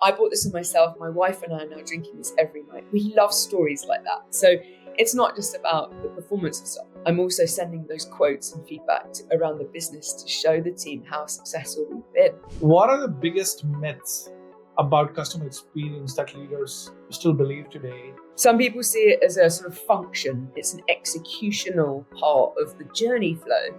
I bought this for myself. My wife and I are now drinking this every night. We love stories like that. So it's not just about the performance of stuff. I'm also sending those quotes and feedback around the business to show the team how successful we've been. What are the biggest myths about customer experience that leaders still believe today? Some people see it as a sort of function. It's an executional part of the journey flow.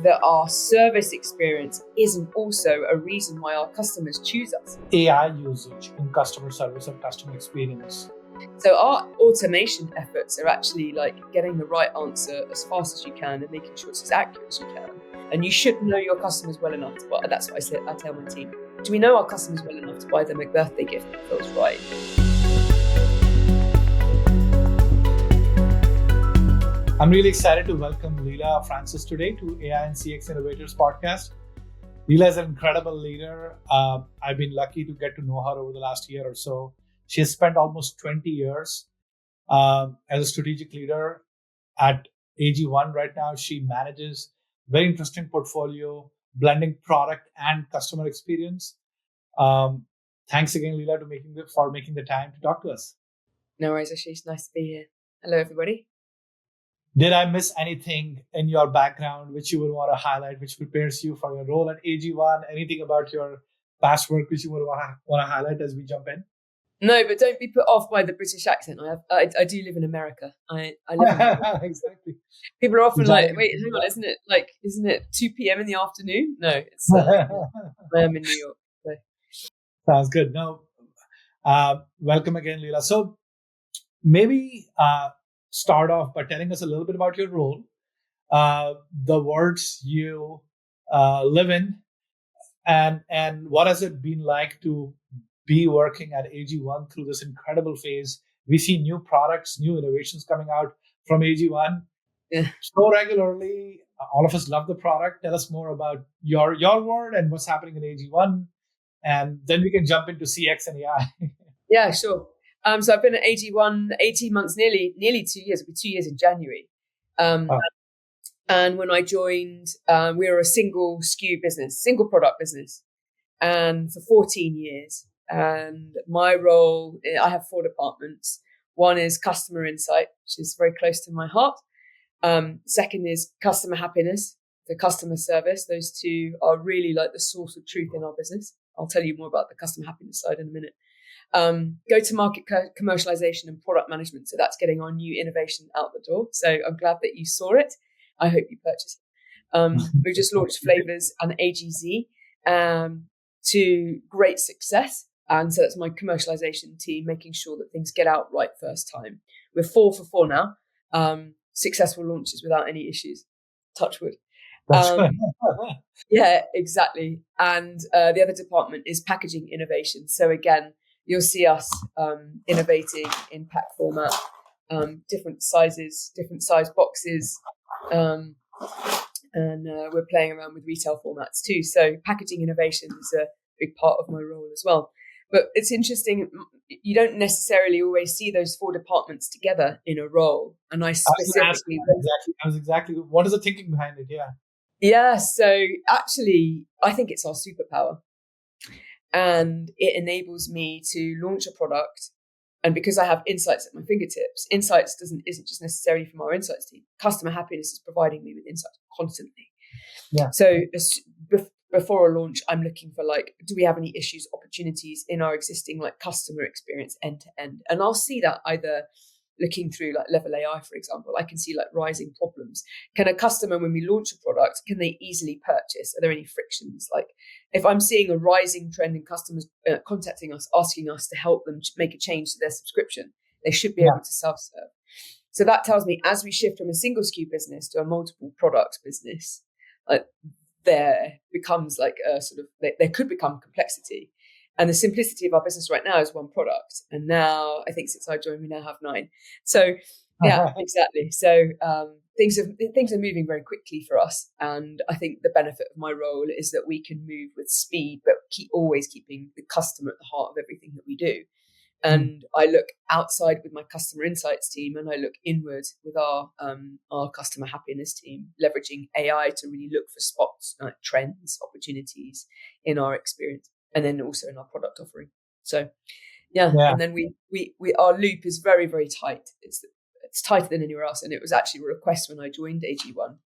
That our service experience isn't also a reason why our customers choose us. AI usage in customer service and customer experience. So our automation efforts are actually like getting the right answer as fast as you can and making sure it's as accurate as you can. And you should know your customers well enough to buy. That's what I tell my team. Do we know our customers well enough to buy them a birthday gift that feels right? I'm really excited to welcome Leala Francis today to AI and CX Innovators podcast. Leela is an incredible leader. I've been lucky to get to know her over the last year or so. She has spent almost 20 years as a strategic leader at AG1. Right now, she manages a very interesting portfolio, blending product and customer experience. Thanks again, Leela, for making the time to talk to us. No worries, Ashish. Nice to be here. Hello, everybody. Did I miss anything in your background which you would want to highlight, which prepares you for your role at AG1? Anything about your past work which you would want to highlight as we jump in? No, but don't be put off by the British accent. I do live in America. I live in America. Exactly. People are often like, wait, hang on, isn't it 2 p.m. in the afternoon? No, it's I'm in New York. So. Sounds good. No, welcome again, Leela. So maybe start off by telling us a little bit about your role, the words you live in, and what has it been like to be working at AG1 through this incredible phase. We see new products, new innovations coming out from AG1 so regularly. All of us love the product. Tell us more about your world and what's happening in AG1, and then we can jump into CX and AI. Yeah, sure. So I've been at AG1 18 months, nearly 2 years. It'll be 2 years in January. And when I joined, we were a single SKU business, single product business, and for 14 years. And my role, I have 4 departments. One is customer insight, which is very close to my heart. Second is customer happiness, the customer service. Those two are really like the source of truth in our business. I'll tell you more about the customer happiness side in a minute. Go-to-market commercialization and product management. So that's getting our new innovation out the door. So I'm glad that you saw it. I hope you purchased it. We just launched Flavors and AGZ to great success. And so that's my commercialization team, making sure that things get out right first time. We're 4 for 4 now. Successful launches without any issues. Touch wood. Yeah, exactly. And the other department is packaging innovation. So again, you'll see us innovating in pack format, different sizes, different size boxes. And we're playing around with retail formats too. So packaging innovation is a big part of my role as well. But it's interesting, you don't necessarily always see those 4 departments together in a role. And I specifically... Exactly. What is the thinking behind it? Yeah. Yeah, so actually, I think it's our superpower. And it enables me to launch a product. And because I have insights at my fingertips, insights isn't just necessarily from our insights team. Customer happiness is providing me with insights constantly. Yeah. So before a launch, I'm looking for do we have any issues, opportunities in our existing customer experience end to end? And I'll see that either looking through level AI, for example. I can see rising problems. Can a customer, when we launch a product, can they easily purchase? Are there any frictions? If I'm seeing a rising trend in customers contacting us, asking us to help them make a change to their subscription, they should be able to self-serve. So that tells me as we shift from a single SKU business to a multiple product business, there becomes there could become complexity. And the simplicity of our business right now is 1 product. And now, I think since I joined, we now have 9. So, yeah, exactly. So things are moving very quickly for us. And I think the benefit of my role is that we can move with speed, but always keeping the customer at the heart of everything that we do. And I look outside with my customer insights team, and I look inward with our customer happiness team, leveraging AI to really look for spots, trends, opportunities in our experience, and then also in our product offering. So yeah, Yeah. and then we our loop is very, very tight. It's tighter than anywhere else, and it was actually a request when I joined AG1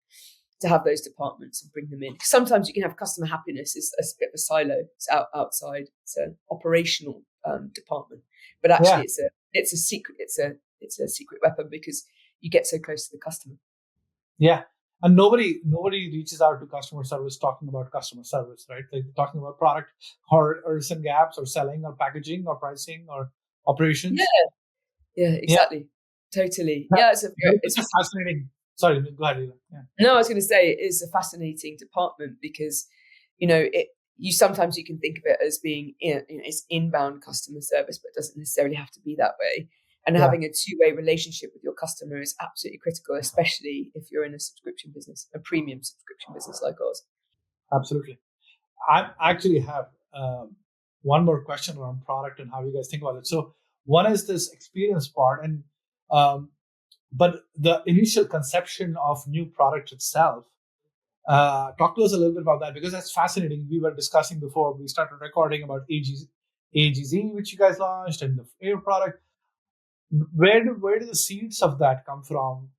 to have those departments and bring them in. Because sometimes you can have customer happiness is a bit of a silo. It's outside. It's an operational department, but actually Yeah. it's a secret. It's a secret weapon because you get so close to the customer. Yeah. And nobody reaches out to customer service talking about customer service, right? They're talking about product or some gaps or selling or packaging or pricing or Yeah, operations. yeah, Yeah. exactly, totally. That- Yeah, It's a fascinating. Sorry, go ahead, Leela. Yeah. no, I was going to say it is a fascinating department because, you sometimes you can think of it as being, it's inbound customer service, but it doesn't necessarily have to be that way. And Yeah. having a two-way relationship with your customer is absolutely critical, especially if you're in a subscription business, a premium subscription business like ours. Absolutely. I actually have one more question around product and how you guys think about it. So one is this experience part, and but the initial conception of new product itself. Talk to us a little bit about that because that's fascinating. We were discussing before we started recording about AGZ, which you guys launched, and the Air product. Where do the seeds of that come from,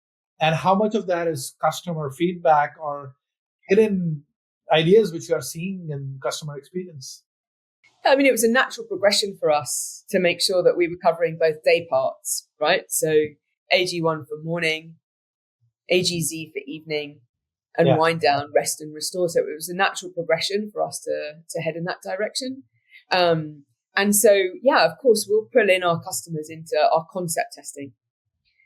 and how much of that is customer feedback or hidden ideas which you are seeing in customer experience? I mean, it was a natural progression for us to make sure that we were covering both day parts, right? So AG1 for morning, AGZ for evening, and Yeah. wind down, rest and restore. So it was a natural progression for us to head in that direction. And so, yeah, of course, we'll pull in our customers into our concept testing.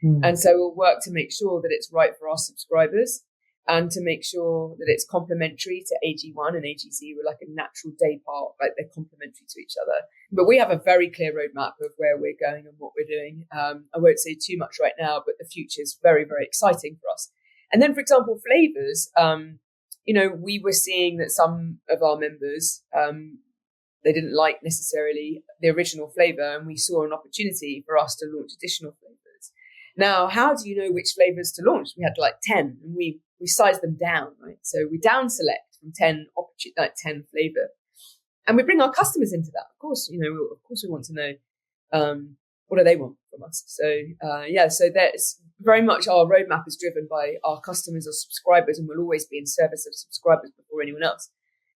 And so we'll work to make sure that it's right for our subscribers and to make sure that it's complementary to AG1 and AGZ. We're like a natural day part, like they're complementary to each other. But we have a very clear roadmap of where we're going and what we're doing. I won't say too much right now, but the future is very, very exciting for us. And then, for example, flavors, we were seeing that some of our members, they didn't like necessarily the original flavor, and we saw an opportunity for us to launch additional flavors. Now, how do you know which flavors to launch? We had like 10, and we sized them down, right? So we down select from 10 flavor, and we bring our customers into that. Of course, we want to know what do they want from us. So that's very much our roadmap is driven by our customers or subscribers, and will always be in service of subscribers before anyone else.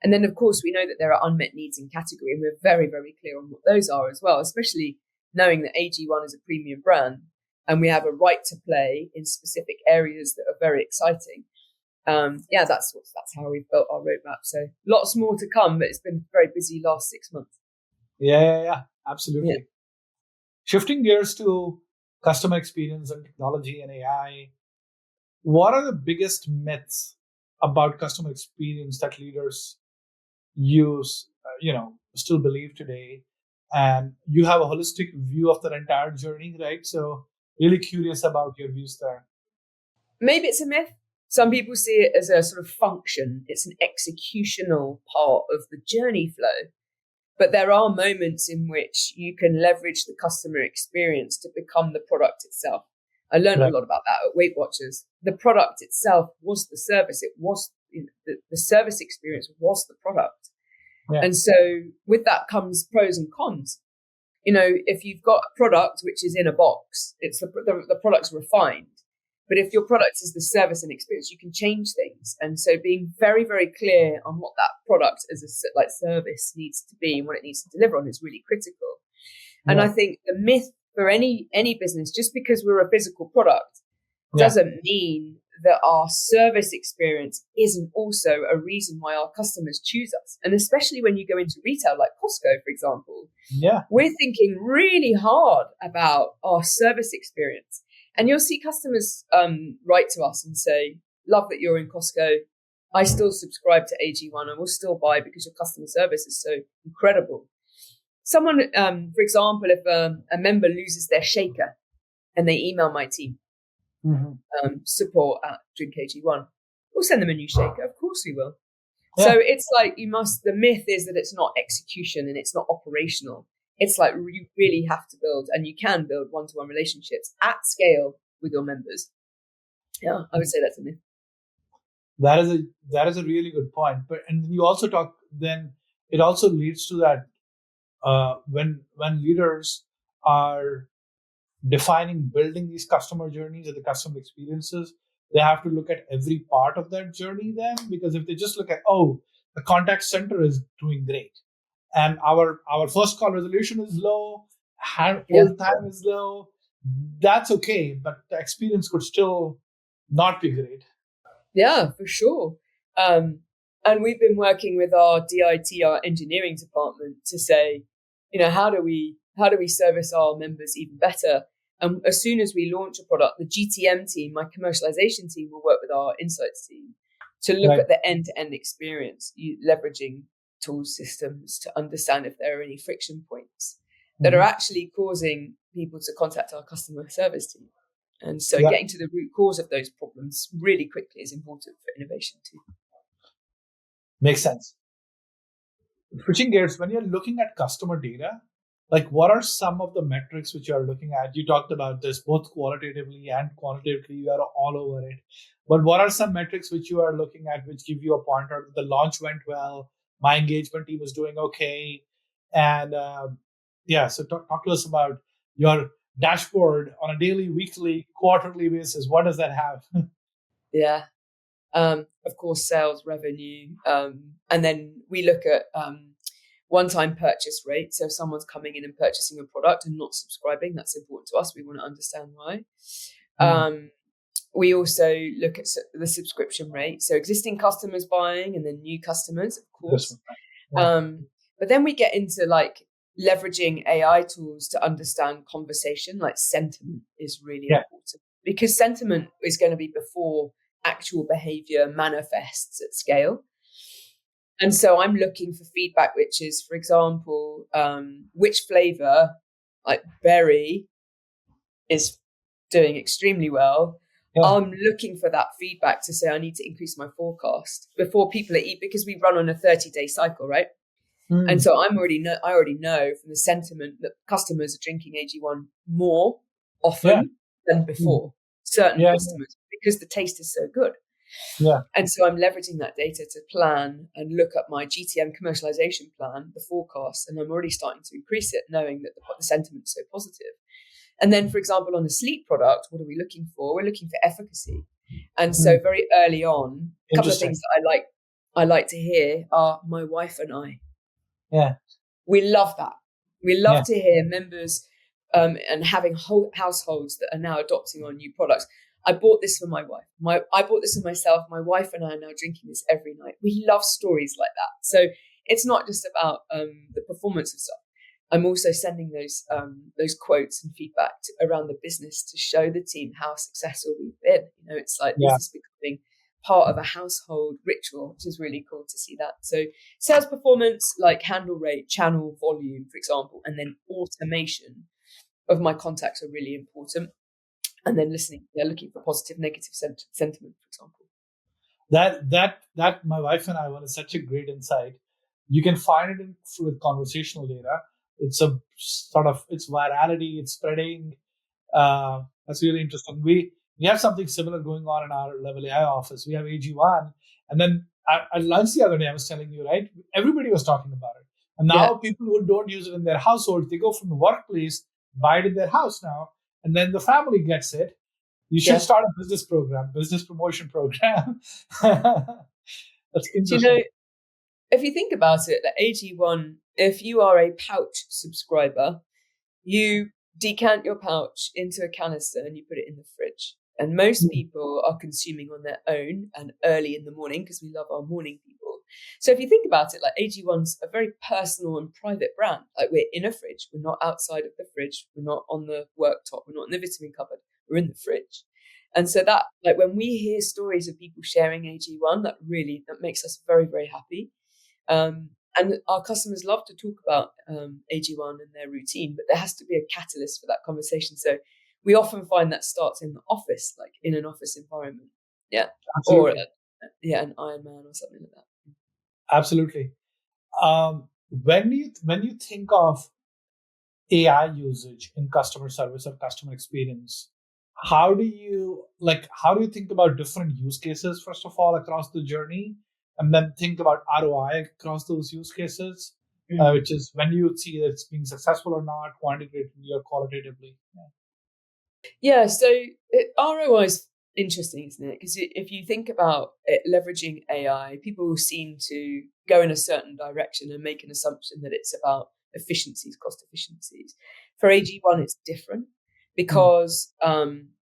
And then, of course, we know that there are unmet needs in category, and we're very, very clear on what those are as well, especially knowing that AG1 is a premium brand and we have a right to play in specific areas that are very exciting. That's how we've built our roadmap. So lots more to come, but it's been a very busy last 6 months. Yeah, absolutely. Yeah. Shifting gears to customer experience and technology and AI, what are the biggest myths about customer experience that leaders use, still believe today? And you have a holistic view of the entire journey, right? So really curious about your views there. Maybe it's a myth. Some people see it as a sort of function. It's an executional part of the journey flow. But there are moments in which you can leverage the customer experience to become the product itself. I learned a lot about that at Weight Watchers. The product itself was the service. It was the service experience was the product. Yeah. And so with that comes pros and cons. If you've got a product which is in a box, it's the product's refined. But if your product is the service and experience, you can change things. And so being very, very clear on what that product as a service needs to be and what it needs to deliver on is really critical. Yeah. And I think the myth for any business, just because we're a physical product, doesn't mean that our service experience isn't also a reason why our customers choose us. And especially when you go into retail, like Costco, for example, we're thinking really hard about our service experience. And you'll see customers write to us and say, love that you're in Costco. I still subscribe to AG1. I will still buy because your customer service is so incredible. Someone, for example, if a member loses their shaker and they email my team, support at Drink AG1, we'll send them a new shaker. Of course we will. Yeah. So it's like the myth is that it's not execution and it's not operational. It's like you really have to build, and you can build one-to-one relationships at scale with your members. Yeah, I would say that's a myth. That is a really good point. And you also talk, then it also leads to that when leaders are defining, building these customer journeys and the customer experiences, they have to look at every part of that journey then, because if they just look at, oh, the contact center is doing great and our first call resolution is low, Yeah. hold time is low, that's okay, but the experience could still not be great. Yeah, for sure. And we've been working with our DIT, our engineering department, to say, how do we service our members even better? And as soon as we launch a product, the GTM team, my commercialization team, will work with our insights team to look Right. at the end-to-end experience, leveraging tool systems to understand if there are any friction points that are actually causing people to contact our customer service team. And so Yeah, getting to the root cause of those problems really quickly is important for innovation too. makes sense. Switching gears, when you're looking at customer data, like what are some of the metrics which you are looking at? You talked about this both qualitatively and quantitatively, you are all over it. But what are some metrics which you are looking at which give you a pointer? The launch went well, my engagement team is doing okay. And yeah, so talk to us about your dashboard on a daily, weekly, quarterly basis. What does that have? Yeah. Of course, sales revenue. And then we look at one-time purchase rate. So if someone's coming in and purchasing a product and not subscribing, that's important to us. We want to understand why. We also look at the subscription rate. So existing customers buying and then new customers, of course. Yeah. But then we get into like leveraging AI tools to understand conversation, like sentiment is really important, because sentiment is going to be before actual behavior manifests at scale. And so I'm looking for feedback, which is, for example, which flavor, like berry, is doing extremely well. I'm looking for that feedback to say I need to increase my forecast before people eat, because we run on a 30-day cycle, right? And so I already know from the sentiment that customers are drinking AG1 more often than before, certain customers, because the taste is so good. Yeah. And so I'm leveraging that data to plan and look at my GTM commercialization plan, the forecast, and I'm already starting to increase it, knowing that the sentiment is so positive. And then, for example, on a sleep product, what are we looking for? We're looking for efficacy. And so very early on, a couple of things that I like to hear are my wife and I. Yeah. We love that. We love to hear members and having whole households that are now adopting our new products. I bought this for my wife. I bought this for myself. My wife and I are now drinking this every night. We love stories like that. So it's not just about the performance of stuff. I'm also sending those quotes and feedback around the business to show the team how successful we've been. It's like this is becoming part of a household ritual, which is really cool to see that. So sales performance, like handle rate, channel volume, for example, and then automation of my contacts are really important. And then looking for positive, negative sentiment, for example. That my wife and I want is such a great insight. You can find it with conversational data. It's a sort of it's virality, it's spreading. That's really interesting. We have something similar going on in our Level AI office. We have AG1, and then at lunch the other day, I was telling you, right? Everybody was talking about it, and now people who don't use it in their household, they go from the workplace, buy it in their house now, and then the family gets it. You should start a business program, business promotion program. That's interesting. If you think about it, the AG1, if you are a pouch subscriber, you decant your pouch into a canister and you put it in the fridge. And most people are consuming on their own and early in the morning, because we love our morning people. So if you think about it, like AG1's a very personal and private brand. Like we're in a fridge. We're not outside of the fridge. We're not on the worktop. We're not in the vitamin cupboard. We're in the fridge. And so that, like when we hear stories of people sharing AG1, that makes us very, very happy. And our customers love to talk about AG1 and their routine, but there has to be a catalyst for that conversation. So we often find that starts in the office, like in an office environment. Yeah. Absolutely. Or an Ironman or something like that. Absolutely. When you think of AI usage in customer service or customer experience, how do you think about different use cases, first of all, across the journey, and then think about ROI across those use cases? which is when you see that it's being successful or not, quantitatively or qualitatively. Yeah, so ROI is interesting, isn't it? Because if you think about it, leveraging AI, people seem to go in a certain direction and make an assumption that it's about efficiencies, cost efficiencies. For AG1, it's different because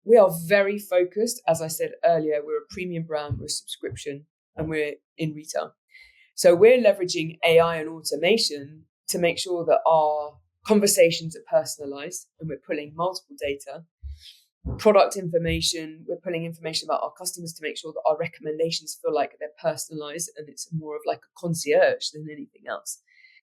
we are very focused. As I said earlier, we're a premium brand, we're a subscription, and we're in retail. So we're leveraging AI and automation to make sure that our conversations are personalized and we're pulling multiple data, product information, we're pulling information about our customers to make sure that our recommendations feel like they're personalized and it's more of like a concierge than anything else.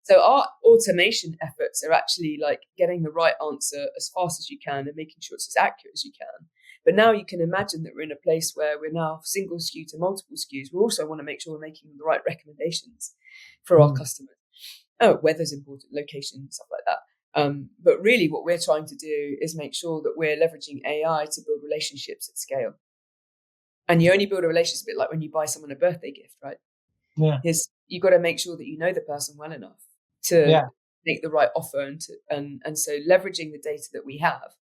So our automation efforts are actually like getting the right answer as fast as you can and making sure it's as accurate as you can. But now you can imagine that we're in a place where we're now single SKU to multiple SKUs. We also want to make sure we're making the right recommendations for our customers. Oh, weather's important, location, stuff like that. But really what we're trying to do is make sure that we're leveraging AI to build relationships at scale. And you only build a relationship a bit like when you buy someone a birthday gift, right? Yeah. You've got to make sure that you know the person well enough to make the right offer and so leveraging the data that we have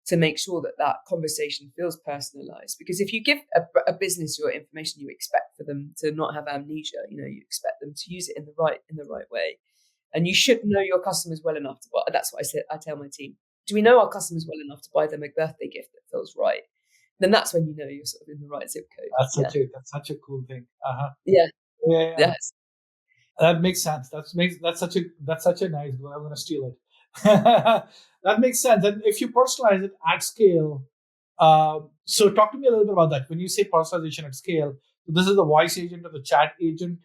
to make sure that that conversation feels personalized. Because if you give a business your information, you expect for them to not have amnesia. You expect them to use it in the right way. And you should know your customers well enough to buy. That's what I tell my team. Do we know our customers well enough to buy them a birthday gift that feels right? Then that's when you know you're sort of in the right zip code. That's such a cool thing. Yeah. Yes. That makes sense. That's such a nice goal. I'm gonna steal it. That makes sense. And if you personalize it at scale, so talk to me a little bit about that. When you say personalization at scale, this is the voice agent or the chat agent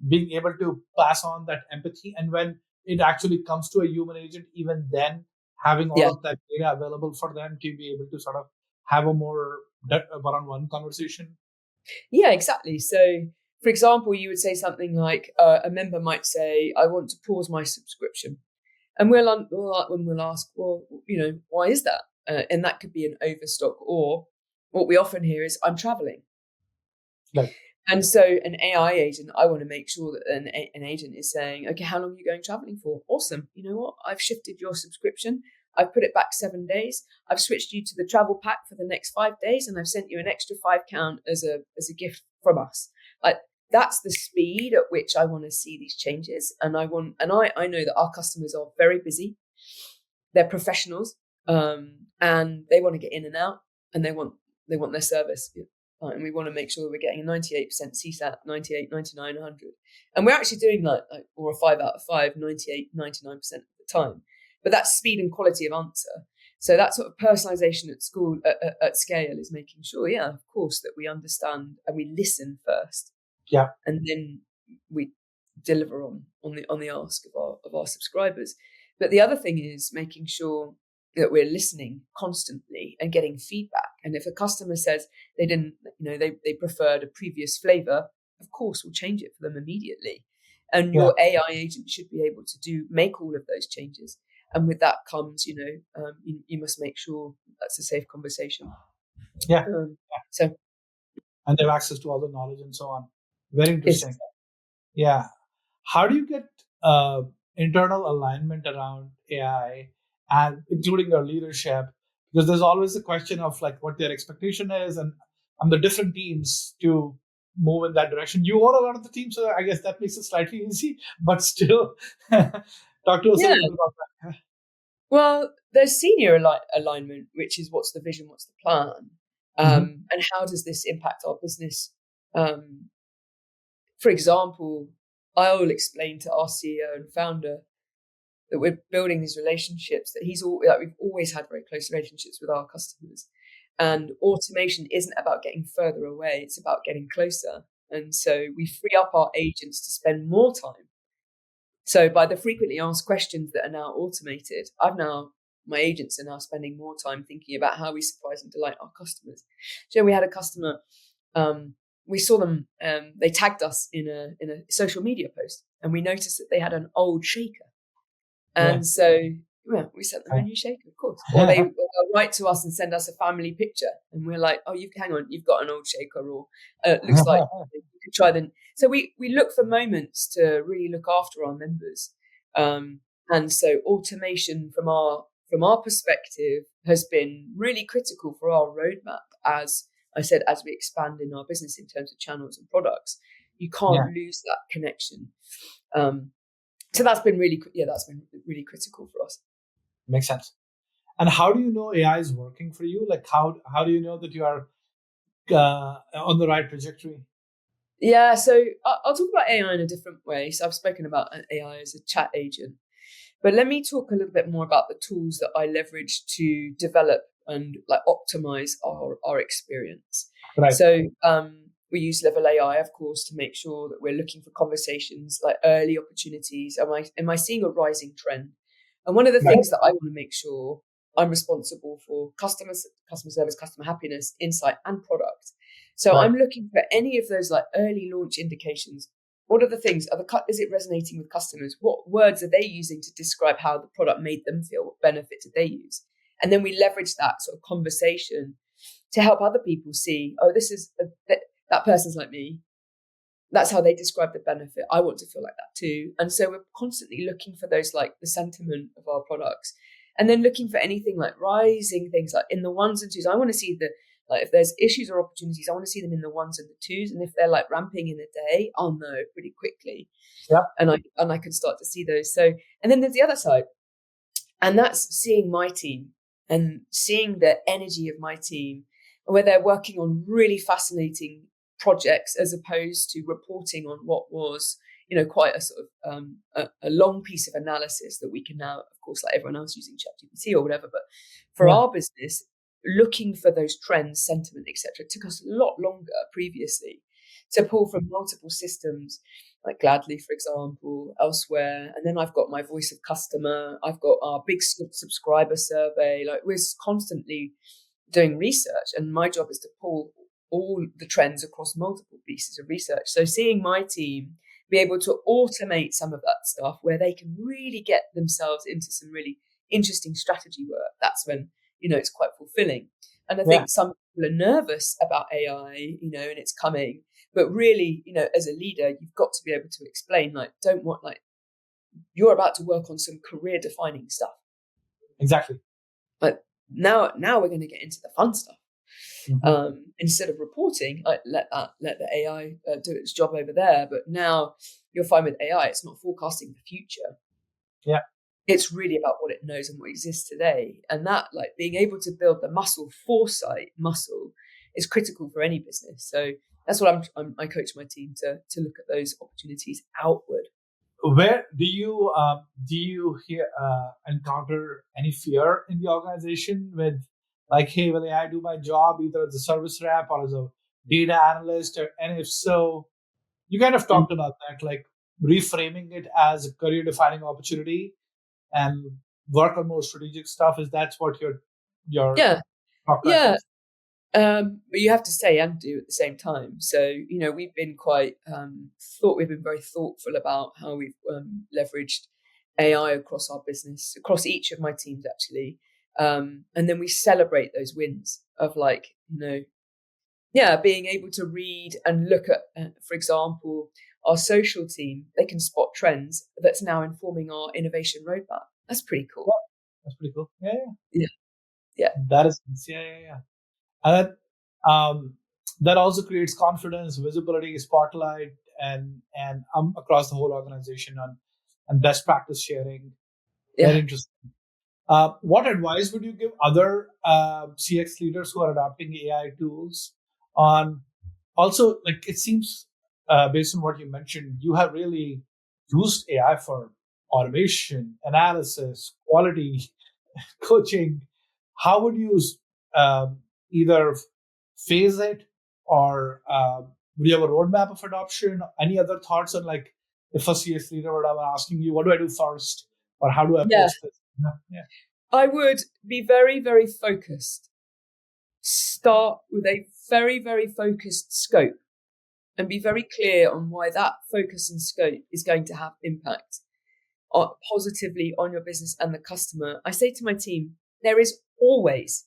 being able to pass on that empathy, and when it actually comes to a human agent, even then having all of that data available for them to be able to sort of have a more one-on-one conversation. Yeah, exactly. So, for example, you would say something like a member might say, "I want to pause my subscription," and we'll ask, "Well, why is that?" And that could be an overstock, or what we often hear is, "I'm traveling." Right. And so an AI agent, I want to make sure that an agent is saying, "Okay, how long are you going traveling for?" Awesome. You know what? I've shifted your subscription. I've put it back 7 days. I've switched you to the travel pack for the next 5 days, and I've sent you an extra £5 as a gift from us. Like, that's the speed at which I want to see these changes. And I know that our customers are very busy. They're professionals, and they want to get in and out, and they want their service. And we want to make sure that we're getting a 98% CSAT, 98, 99, 100. And we're actually doing like or a 5 out of 5, 98, 99% of the time. But that's speed and quality of answer. So that sort of personalization at scale is making sure, of course, that we understand and we listen first. Yeah. And then we deliver on the ask of our subscribers. But the other thing is making sure that we're listening constantly and getting feedback. And if a customer says they didn't, they preferred a previous flavor, of course we'll change it for them immediately. And your AI agent should be able to make all of those changes. And with that comes, you must make sure that's a safe conversation. So, and they have access to all the knowledge and so on. Very interesting. Yeah. How do you get internal alignment around AI and including your leadership? Because there's always a question of like what their expectation is and the different teams to move in that direction. You own a lot of the teams, so I guess that makes it slightly easy, but still talk to us a little bit about that. Well, there's senior alignment, which is what's the vision, what's the plan, and how does this impact our business? For example, I will explain to our CEO and founder that we're building these relationships, that we've always had very close relationships with our customers. And automation isn't about getting further away, it's about getting closer. And so we free up our agents to spend more time. So by the frequently asked questions that are now automated, my agents are now spending more time thinking about how we surprise and delight our customers. So we had a customer, we saw them, they tagged us in a social media post, and we noticed that they had an old shaker. And so we sent them a new shaker, of course. Or they'll write to us and send us a family picture, and we're like, "Oh, hang on, you've got an old shaker," or it looks like you could try them. So we look for moments to really look after our members, And so automation from our perspective has been really critical for our roadmap. As I said, as we expand in our business in terms of channels and products, you can't lose that connection. So that's been really critical for us. Makes sense. And how do you know AI is working for you? Like how do you know that you are on the right trajectory? Yeah, so I'll talk about AI in a different way. So I've spoken about AI as a chat agent, but let me talk a little bit more about the tools that I leverage to develop and like optimize our experience. Right. So we use Level AI, of course, to make sure that we're looking for conversations like early opportunities. Am I seeing a rising trend? And one of the things that I want to make sure I'm responsible for customer service, customer happiness, insight, and product. So I'm looking for any of those like early launch indications. What are the things? Is it resonating with customers? What words are they using to describe how the product made them feel? What benefit did they use? And then we leverage that sort of conversation to help other people see, oh, that person's like me. That's how they describe the benefit. I want to feel like that too. And so we're constantly looking for those, like the sentiment of our products, and then looking for anything like rising things like in the ones and twos. I want to see like if there's issues or opportunities, I want to see them in the ones and the twos. And if they're like ramping in a day, I'll know pretty quickly. Yeah. And I can start to see those. So, and then there's the other side, and that's seeing my team and seeing the energy of my team, where they're working on really fascinating projects as opposed to reporting on what was, quite a sort of a long piece of analysis that we can now, of course, like everyone else using ChatGPT or whatever. But for our business, looking for those trends, sentiment, etc., took us a lot longer previously to pull from multiple systems, like Gladly, for example, elsewhere. And then I've got my voice of customer. I've got our big subscriber survey. Like we're constantly doing research, and my job is to pull all the trends across multiple pieces of research. So seeing my team be able to automate some of that stuff where they can really get themselves into some really interesting strategy work, that's when, it's quite fulfilling. And I think some people are nervous about AI, and it's coming, but really, as a leader, you've got to be able to explain, like, you're about to work on some career defining stuff. Exactly. But now we're going to get into the fun stuff. Mm-hmm. Instead of reporting, let the AI do its job over there. But now you'll find with AI, it's not forecasting the future. Yeah, it's really about what it knows and what exists today. And that, like, being able to build the foresight muscle, is critical for any business. So that's what I coach my team to look at those opportunities outward. Where do you encounter any fear in the organization with, like, hey, will AI do my job either as a service rep or as a data analyst? And if so, you kind of talked about that, like reframing it as a career defining opportunity and work on more strategic stuff. Is that's what your is? But you have to say and do at the same time. So, we've been we've been very thoughtful about how we've leveraged AI across our business, across each of my teams, actually. And then we celebrate those wins of, like, being able to read and look at, for example, our social team. They can spot trends that's now informing our innovation roadmap. That's pretty cool. That's pretty cool. Yeah. That is, yeah. And that also creates confidence, visibility, spotlight, and across the whole organization and best practice sharing. Very interesting. What advice would you give other CX leaders who are adopting AI tools on? Also, like, it seems based on what you mentioned, you have really used AI for automation, analysis, quality, coaching. How would you either phase it, or would you have a roadmap of adoption? Any other thoughts on, like, if a CS leader were asking you, what do I do first, or how do I approach this? Yeah. I would be very, very focused. Start with a very, very focused scope and be very clear on why that focus and scope is going to have impact positively on your business and the customer. I say to my team, there is always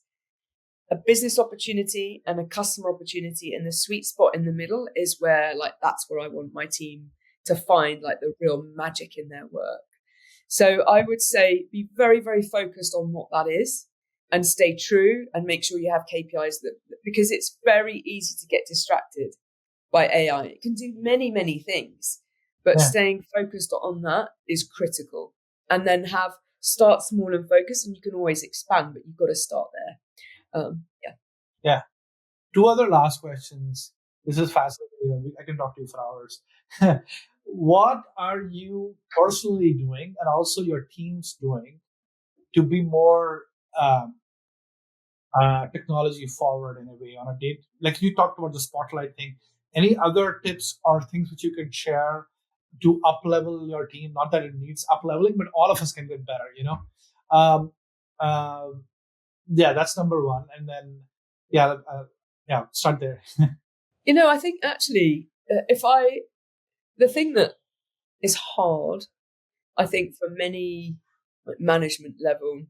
a business opportunity and a customer opportunity, and the sweet spot in the middle is where, like, that's where I want my team to find, like, the real magic in their work. So I would say be very, very focused on what that is and stay true and make sure you have KPIs because it's very easy to get distracted by AI. It can do many, many things, but staying focused on that is critical. And then start small and focus, and you can always expand, but you've got to start there. Yeah. Two other last questions. This is fascinating. I can talk to you for hours. What are you personally doing, and also your team's doing, to be more technology forward in a way on a date? Like you talked about the spotlight thing. Any other tips or things which you can share to up level your team? Not that it needs up leveling, but all of us can get better. Um, yeah, that's number one. And then start there. I think actually, the thing that is hard, I think, for many management level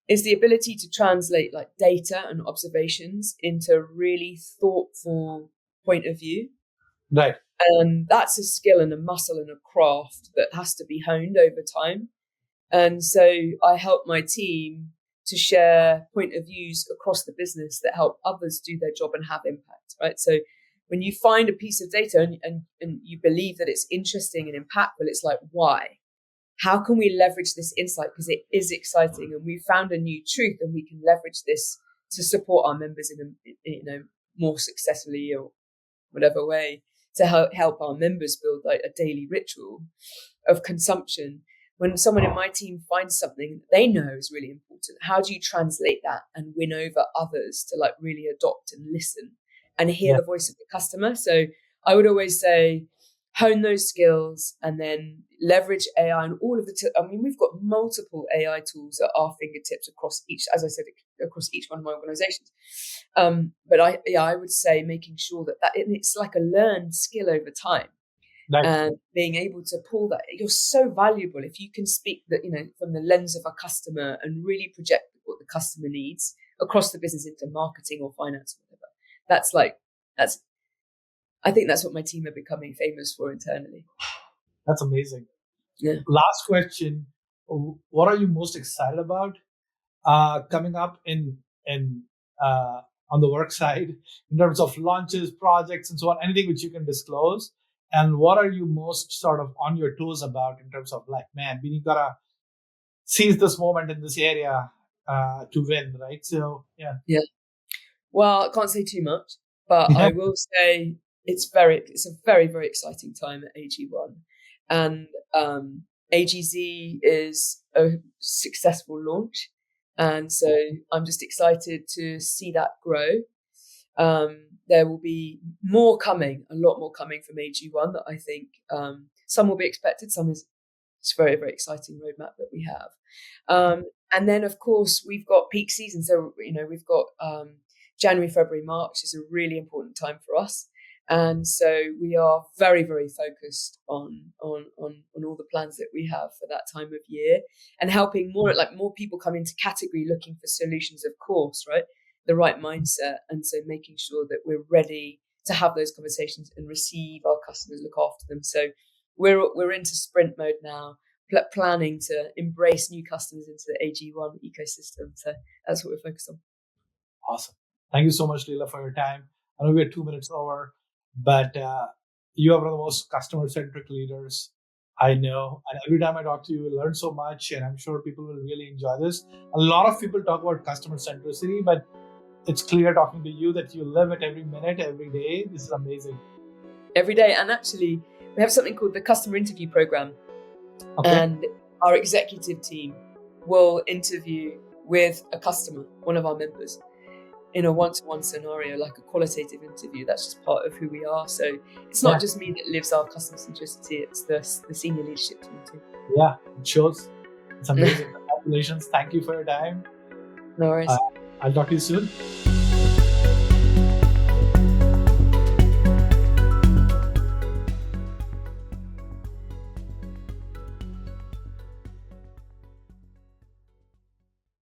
is the ability to translate like data and observations into really thoughtful point of view. Right. And that's a skill and a muscle and a craft that has to be honed over time. And so I help my team to share point of views across the business that help others do their job and have impact, right? So when you find a piece of data and you believe that it's interesting and impactful, it's like, why? How can we leverage this insight? Because it is exciting and we found a new truth and we can leverage this to support our members in a more successfully or whatever way to help our members build like a daily ritual of consumption. When someone in my team finds something they know is really important, how do you translate that and win over others to like really adopt and listen and hear the voice of the customer? So I would always say, hone those skills and then leverage AI and all of we've got multiple AI tools at our fingertips across each, as I said, across each one of my organizations. But I would say making sure that it's like a learned skill over time. Right. And being able to pull that, you're so valuable if you can speak that, from the lens of a customer and really project what the customer needs across the business into marketing or finance or whatever. I think that's what my team are becoming famous for internally. That's amazing. Yeah. Last question. What are you most excited about coming up in on the work side in terms of launches, projects, and so on? Anything which you can disclose? And what are you most sort of on your toes about in terms of like, man, we gotta seize this moment in this area to win, right? So yeah. Well, I can't say too much, but I will say it's a very, very exciting time at AG1, and AGZ is a successful launch, and so I'm just excited to see that grow. There will be more coming, a lot more coming from AG1 that I think some will be expected, it's a very, very exciting roadmap that we have. And then, of course, we've got peak season. So, we've got January, February, March is a really important time for us. And so we are very, very focused on all the plans that we have for that time of year and helping more people come into category looking for solutions, of course, right? The right mindset. And so making sure that we're ready to have those conversations and receive our customers, look after them. So we're into sprint mode now, planning to embrace new customers into the AG1 ecosystem. So that's what we're focused on. Awesome. Thank you so much, Leela, for your time. I know we're 2 minutes over, but you are one of the most customer-centric leaders I know. And every time I talk to you, we learn so much, and I'm sure people will really enjoy this. A lot of people talk about customer centricity, but it's clear talking to you that you live it every minute, every day. This is amazing. Every day. And actually, we have something called the customer interview program. Okay. And our executive team will interview with a customer, one of our members, in a one-to-one scenario, like a qualitative interview. That's just part of who we are. So it's not just me that lives our customer centricity, it's the senior leadership team too. Yeah, it shows. It's amazing. Congratulations. Thank you for your time. No worries. I'll talk to you soon.